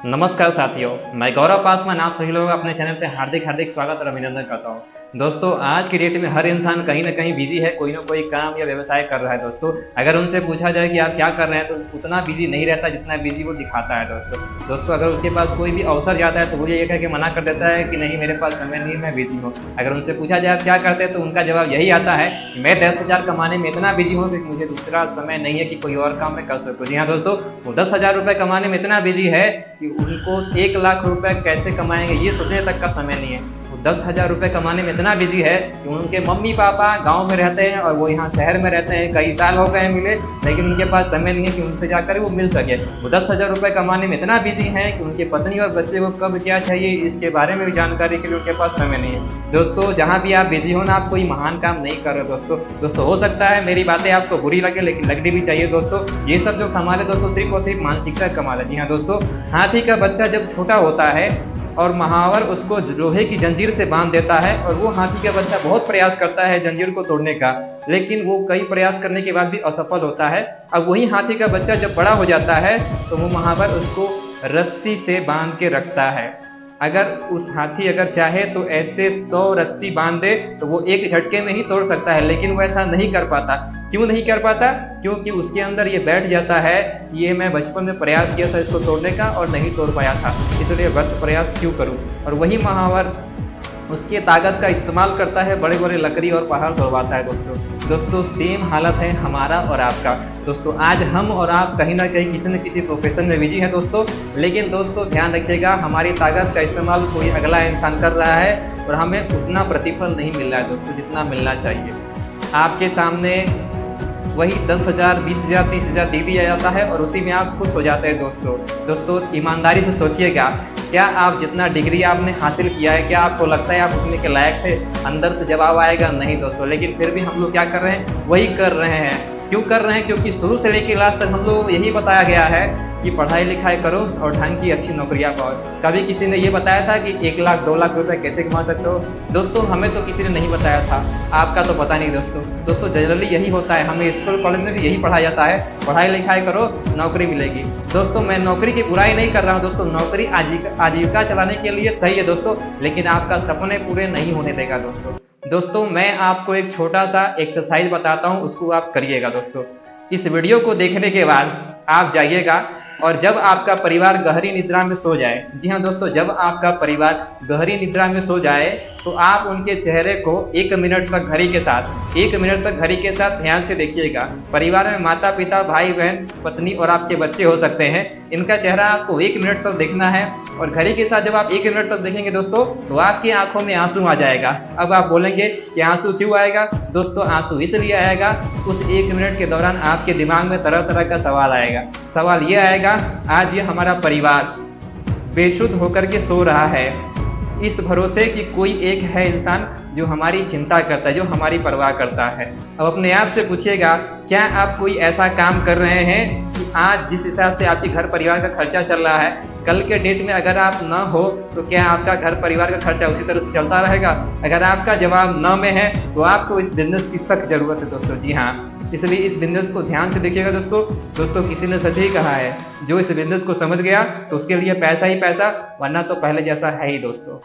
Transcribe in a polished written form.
नमस्कार साथियों, मैं गौरव पासवान आप सभी लोगों का अपने चैनल पे हार्दिक हार्दिक स्वागत और अभिनंदन करता हूँ। दोस्तों, आज की डेट में हर इंसान कहीं ना कहीं बिजी है, कोई ना कोई काम या व्यवसाय कर रहा है। दोस्तों, अगर उनसे पूछा जाए कि आप क्या कर रहे हैं तो उतना बिजी नहीं रहता जितना बिजी वो दिखाता है। दोस्तों अगर उसके पास कोई भी अवसर जाता है तो वो ये कह के मना कर देता है कि नहीं, मेरे पास समय नहीं, मैं बिजी हूँ। अगर उनसे पूछा जाए आप क्या करते हैं तो उनका जवाब यही आता है कि मैं 10,000 कमाने में इतना बिजी हूँ कि मुझे दूसरा समय नहीं है कि कोई और काम मैं कर सकूँ। जी हाँ दोस्तों, वो 10,000 रुपये कमाने में इतना बिजी है कि उनको 1,00,000 रुपए कैसे कमाएंगे ये सोचने तक का समय नहीं है। वो 10,000 रुपए कमाने में इतना बिजी है कि उनके मम्मी पापा गांव में रहते हैं और वो यहाँ शहर में रहते हैं, कई साल हो गए मिले, लेकिन उनके पास समय नहीं है कि उनसे जाकर वो मिल सके। वो 10,000 रुपए कमाने में इतना बिजी हैं कि उनके पत्नी और बच्चे को कब क्या चाहिए इसके बारे में भी जानकारी के लिए उनके पास समय नहीं है। दोस्तों, जहाँ भी आप बिजी हो ना, आप कोई महान काम नहीं कर रहे। दोस्तों हो सकता है मेरी बातें आपको बुरी लगे, लेकिन लगनी भी चाहिए। दोस्तों, ये सब जो कमाल है दोस्तों, सिर्फ और सिर्फ मानसिकता कमाल है। जी हाँ दोस्तों, हाथी का बच्चा जब छोटा होता है और महावर उसको लोहे की जंजीर से बांध देता है और वो हाथी का बच्चा बहुत प्रयास करता है जंजीर को तोड़ने का, लेकिन वो कई प्रयास करने के बाद भी असफल होता है। अब वही हाथी का बच्चा जब बड़ा हो जाता है तो वो महावर उसको रस्सी से बांध के रखता है। अगर उस हाथी अगर चाहे तो ऐसे 100 रस्सी बांध दे तो वो एक झटके में ही तोड़ सकता है, लेकिन वो ऐसा नहीं कर पाता। क्यों नहीं कर पाता? क्योंकि उसके अंदर ये बैठ जाता है, ये मैं बचपन में प्रयास किया था इसको तोड़ने का और नहीं तोड़ पाया था, इसलिए व्यर्थ प्रयास क्यों करूं। और वही महावर उसकी ताकत का इस्तेमाल करता है, बड़े बड़े लकड़ी और पहाड़ तोड़वाता है। दोस्तों सेम हालत है हमारा और आपका। दोस्तों आज हम और आप कहीं ना कहीं किसी न किसी प्रोफेशन में बिजी हैं दोस्तों, लेकिन दोस्तों ध्यान रखिएगा, हमारी ताकत का इस्तेमाल कोई अगला इंसान कर रहा है और हमें उतना प्रतिफल नहीं मिल रहा है दोस्तों जितना मिलना चाहिए। आपके सामने वही 10,000, 20,000, 30,000 दे दिया जाता है और उसी में आप खुश हो जाते हैं। दोस्तों ईमानदारी से सोचिएगा, क्या आप जितना डिग्री आपने हासिल किया है, क्या आपको लगता है आप उतने के लायक थे? अंदर से जवाब आएगा नहीं दोस्तों, लेकिन फिर भी हम लोग क्या कर रहे हैं, वही कर रहे हैं। क्यों कर रहे हैं? क्योंकि शुरू से लेकर लास्ट तक हम लोग यही बताया गया है कि पढ़ाई लिखाई करो और ढंग की अच्छी नौकरियां पाओ। कभी किसी ने ये बताया था कि 1,00,000 2,00,000 रुपए कैसे कमा सकते हो? दोस्तों हमें तो किसी ने नहीं बताया था, आपका तो पता नहीं। दोस्तों जनरली यही होता है, हमें स्कूल कॉलेज में भी यही पढ़ाया जाता है, पढ़ाई लिखाई करो नौकरी मिलेगी। दोस्तों मैं नौकरी की बुराई नहीं कर रहा हूँ दोस्तों, नौकरी आजीविका चलाने के लिए सही है दोस्तों, लेकिन आपका सपने पूरे नहीं होने देगा दोस्तों मैं आपको एक छोटा सा एक्सरसाइज बताता हूँ, उसको आप करिएगा। दोस्तों इस वीडियो को देखने के बाद आप जाइएगा और जब आपका परिवार गहरी निद्रा में सो जाए, जी हाँ दोस्तों, जब आपका परिवार गहरी निद्रा में सो जाए तो आप उनके चेहरे को 1 मिनट तक घड़ी के साथ ध्यान से देखिएगा। परिवार में माता पिता, भाई बहन, पत्नी और आपके बच्चे हो सकते हैं, इनका चेहरा आपको 1 मिनट तक देखना है और घड़ी के साथ जब आप 1 मिनट तक देखेंगे दोस्तों तो आपकी आंखों में आंसू आ जाएगा। अब आप बोलेंगे कि आंसू क्यों आएगा? दोस्तों आंसू इसलिए आएगा, उस 1 मिनट के दौरान आपके दिमाग में तरह तरह का सवाल आएगा। सवाल ये आएगा, आज ये हमारा परिवार बेसुध होकर के सो रहा है इस भरोसे कि कोई एक है इंसान जो हमारी चिंता करता है, जो हमारी परवाह करता है। अब अपने आप से पूछिएगा, क्या आप कोई ऐसा काम कर रहे हैं कि आज जिस हिसाब से आपके घर परिवार का खर्चा चल रहा है, कल के डेट में अगर आप न हो तो क्या आपका घर परिवार का खर्चा उसी तरह से चलता रहेगा? अगर आपका जवाब न में है तो आपको इस बिजनेस की सख्त जरूरत है दोस्तों। जी हाँ, इसलिए इस बिजनेस को ध्यान से देखिएगा दोस्तों किसी ने सच ही कहा है, जो इस बिजनेस को समझ गया तो उसके लिए पैसा ही पैसा, वरना तो पहले जैसा है ही दोस्तों।